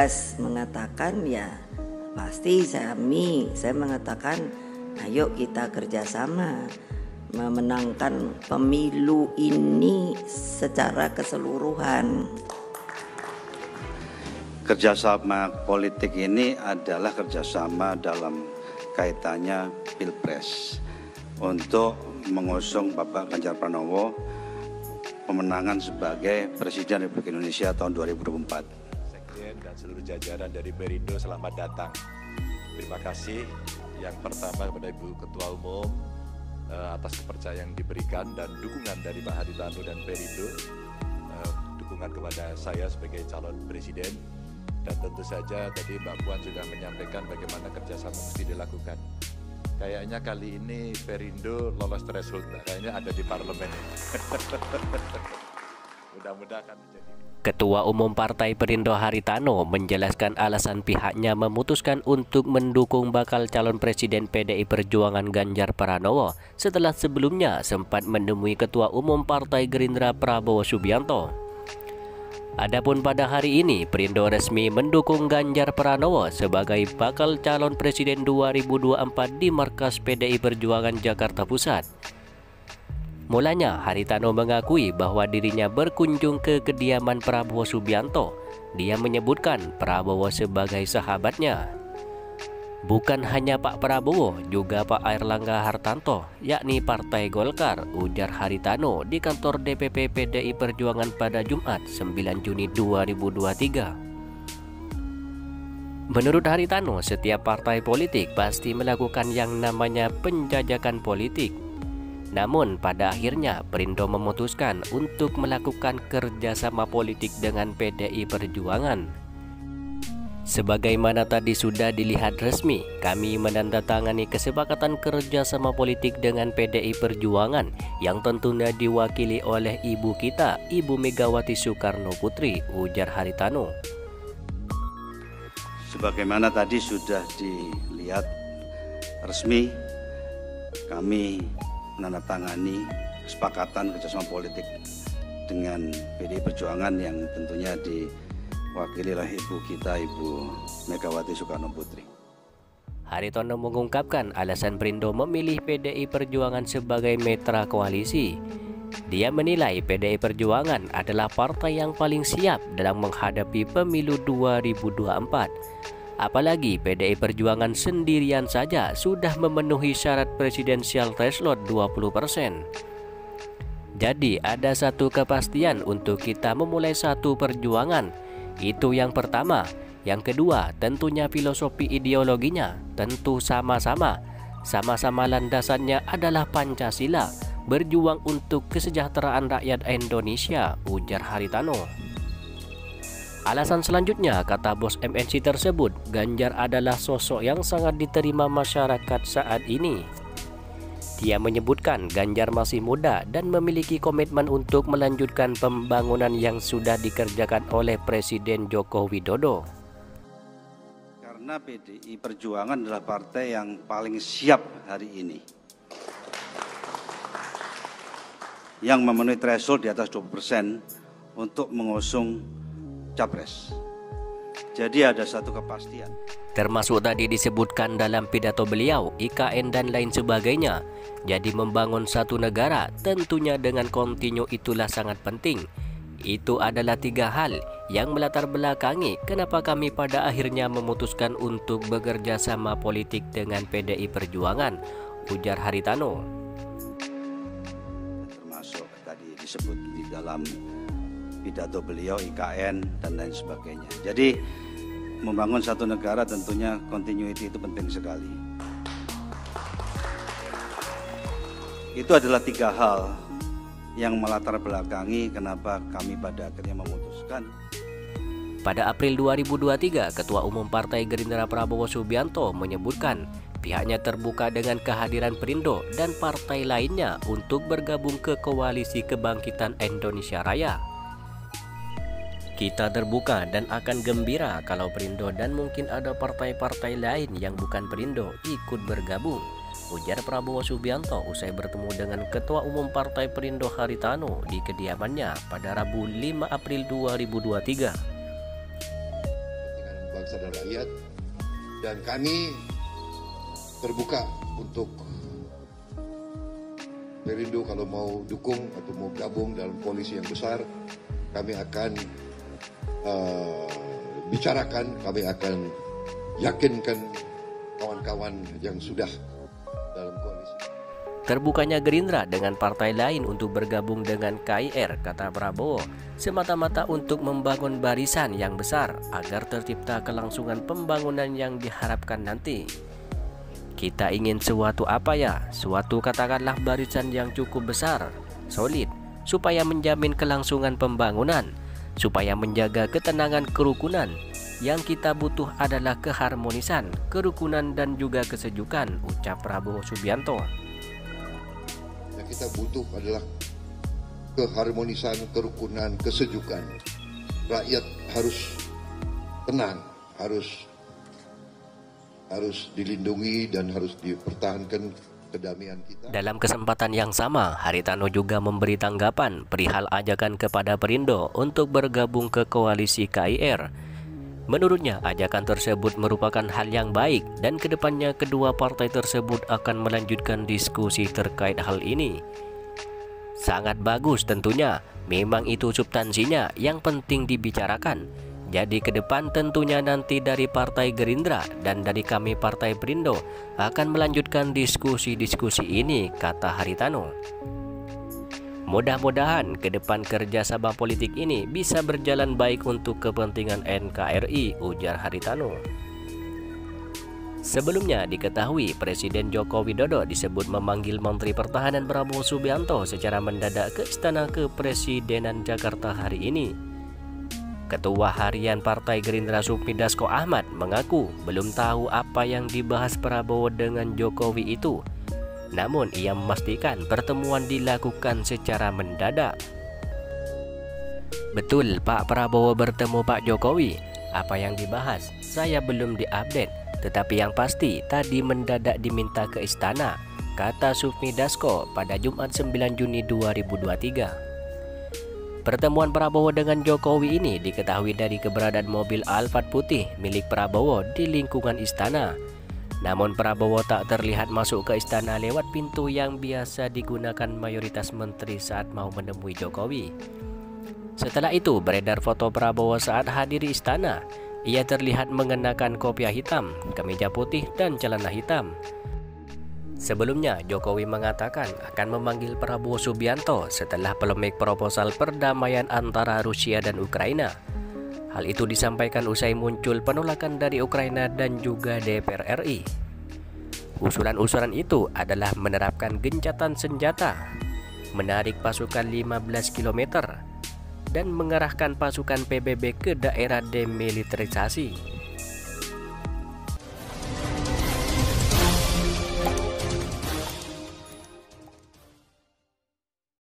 tegas mengatakan ya pasti saya mengatakan ayo kita kerjasama memenangkan pemilu ini secara keseluruhan. Kerjasama politik ini adalah kerjasama dalam kaitannya Pilpres untuk mengusung Bapak Ganjar Pranowo pemenangan sebagai Presiden Republik Indonesia tahun 2024. Sekjen dan seluruh jajaran dari Perindo selamat datang. Terima kasih yang pertama kepada Ibu Ketua Umum atas kepercayaan yang diberikan dan dukungan dari Pak Haritanu dan Perindo, dukungan kepada saya sebagai calon presiden. Dan tentu saja tadi Mbak Puan sudah menyampaikan bagaimana kerjasama mesti dilakukan. Kayaknya kali ini Perindo lolos threshold, kayaknya ada di parlemen. Mudah-mudahan akan menjadi. Ketua Umum Partai Perindo Haritanu menjelaskan alasan pihaknya memutuskan untuk mendukung bakal calon Presiden PDI Perjuangan Ganjar Pranowo setelah sebelumnya sempat menemui Ketua Umum Partai Gerindra Prabowo Subianto. Adapun pada hari ini, Perindo resmi mendukung Ganjar Pranowo sebagai bakal calon Presiden 2024 di markas PDI Perjuangan Jakarta Pusat. Mulanya, Haritanu mengakui bahwa dirinya berkunjung ke kediaman Prabowo Subianto. Dia menyebutkan Prabowo sebagai sahabatnya. Bukan hanya Pak Prabowo, juga Pak Airlangga Hartarto, yakni Partai Golkar, ujar Haritanu di kantor DPP PDI Perjuangan pada Jumat 9 Juni 2023. Menurut Haritanu, setiap partai politik pasti melakukan yang namanya penjajakan politik. Namun pada akhirnya Perindo memutuskan untuk melakukan kerjasama politik dengan PDI Perjuangan. Sebagaimana tadi sudah dilihat resmi, kami menandatangani kesepakatan kerjasama politik dengan PDI Perjuangan yang tentunya diwakili oleh ibu kita, Ibu Megawati Soekarno Putri, ujar Haritanu. Sebagaimana tadi sudah dilihat resmi, kami menandatangani kesepakatan kerjasama politik dengan PDI Perjuangan yang tentunya diwakili oleh ibu kita, Ibu Megawati Soekarno Putri. Haritanu mengungkapkan alasan Perindo memilih PDI Perjuangan sebagai mitra koalisi. Dia menilai PDI Perjuangan adalah partai yang paling siap dalam menghadapi pemilu 2024. Apalagi PDI Perjuangan sendirian saja sudah memenuhi syarat presidensial threshold 20%. Jadi ada satu kepastian untuk kita memulai satu perjuangan. Itu yang pertama. Yang kedua, tentunya filosofi ideologinya tentu sama-sama landasannya adalah Pancasila, berjuang untuk kesejahteraan rakyat Indonesia, ujar Haritanu. Alasan selanjutnya, kata bos MNC tersebut, Ganjar adalah sosok yang sangat diterima masyarakat saat ini. Dia menyebutkan Ganjar masih muda dan memiliki komitmen untuk melanjutkan pembangunan yang sudah dikerjakan oleh Presiden Joko Widodo. Karena PDI Perjuangan adalah partai yang paling siap hari ini, yang memenuhi threshold di atas 20% untuk mengusung Capres. Jadi ada satu kepastian. Termasuk tadi disebutkan dalam pidato beliau, IKN dan lain sebagainya. Jadi membangun satu negara tentunya dengan kontinu itulah sangat penting. Itu adalah tiga hal yang melatar belakangi kenapa kami pada akhirnya memutuskan untuk bekerja sama politik dengan PDI Perjuangan, ujar Haritanu. Termasuk tadi disebut di dalam pidato beliau IKN dan lain sebagainya. Jadi membangun satu negara tentunya continuity itu penting sekali. Itu adalah tiga hal yang melatar belakangi kenapa kami pada akhirnya memutuskan. Pada April 2023, Ketua Umum Partai Gerindra Prabowo Subianto menyebutkan pihaknya terbuka dengan kehadiran Perindo dan partai lainnya untuk bergabung ke Koalisi Kebangkitan Indonesia Raya. Kita terbuka dan akan gembira kalau Perindo dan mungkin ada partai-partai lain yang bukan Perindo ikut bergabung, ujar Prabowo Subianto usai bertemu dengan Ketua Umum Partai Perindo Haritanu di kediamannya pada Rabu 5 April 2023. bangsa dan rakyat, dan kami terbuka untuk Perindo kalau mau dukung atau mau gabung dalam koalisi yang besar. Kami akan bicarakan, kami akan yakinkan kawan-kawan yang sudah dalam koalisi. Terbukanya Gerindra dengan partai lain untuk bergabung dengan KIR, kata Prabowo, semata-mata untuk membangun barisan yang besar agar tercipta kelangsungan pembangunan yang diharapkan nanti. Kita ingin suatu apa ya? Suatu katakanlah barisan yang cukup besar, solid, supaya menjamin kelangsungan pembangunan, supaya menjaga ketenangan kerukunan. Yang kita butuh adalah keharmonisan, kerukunan dan juga kesejukan, ucap Prabowo Subianto. Yang kita butuh adalah keharmonisan, kerukunan, kesejukan. Rakyat harus tenang, harus dilindungi dan harus dipertahankan kedamaian kita. Dalam kesempatan yang sama, Haritano juga memberi tanggapan perihal ajakan kepada Perindo untuk bergabung ke koalisi KIR. Menurutnya, ajakan tersebut merupakan hal yang baik dan kedepannya kedua partai tersebut akan melanjutkan diskusi terkait hal ini. Sangat bagus tentunya, memang itu substansinya yang penting dibicarakan. Jadi ke depan tentunya nanti dari Partai Gerindra dan dari kami Partai Perindo akan melanjutkan diskusi-diskusi ini, kata Haritano. Mudah-mudahan ke depan kerjasama politik ini bisa berjalan baik untuk kepentingan NKRI, ujar Haritano. Sebelumnya diketahui Presiden Joko Widodo disebut memanggil Menteri Pertahanan Prabowo Subianto secara mendadak ke Istana Kepresidenan Jakarta hari ini. Ketua Harian Partai Gerindra Sufmi Dasko Ahmad mengaku belum tahu apa yang dibahas Prabowo dengan Jokowi itu. Namun ia memastikan pertemuan dilakukan secara mendadak. Betul Pak Prabowo bertemu Pak Jokowi. Apa yang dibahas? Saya belum diupdate. Tetapi yang pasti tadi mendadak diminta ke istana, kata Sufmi Dasko pada Jumat 9 Juni 2023. Pertemuan Prabowo dengan Jokowi ini diketahui dari keberadaan mobil Alphard putih milik Prabowo di lingkungan istana. Namun Prabowo tak terlihat masuk ke istana lewat pintu yang biasa digunakan mayoritas menteri saat mau menemui Jokowi. Setelah itu beredar foto Prabowo saat hadir di istana. Ia terlihat mengenakan kopiah hitam, kemeja putih dan celana hitam. Sebelumnya, Jokowi mengatakan akan memanggil Prabowo Subianto setelah polemik proposal perdamaian antara Rusia dan Ukraina. Hal itu disampaikan usai muncul penolakan dari Ukraina dan juga DPR RI. Usulan-usulan itu adalah menerapkan gencatan senjata, menarik pasukan 15 km, dan mengerahkan pasukan PBB ke daerah demilitarisasi.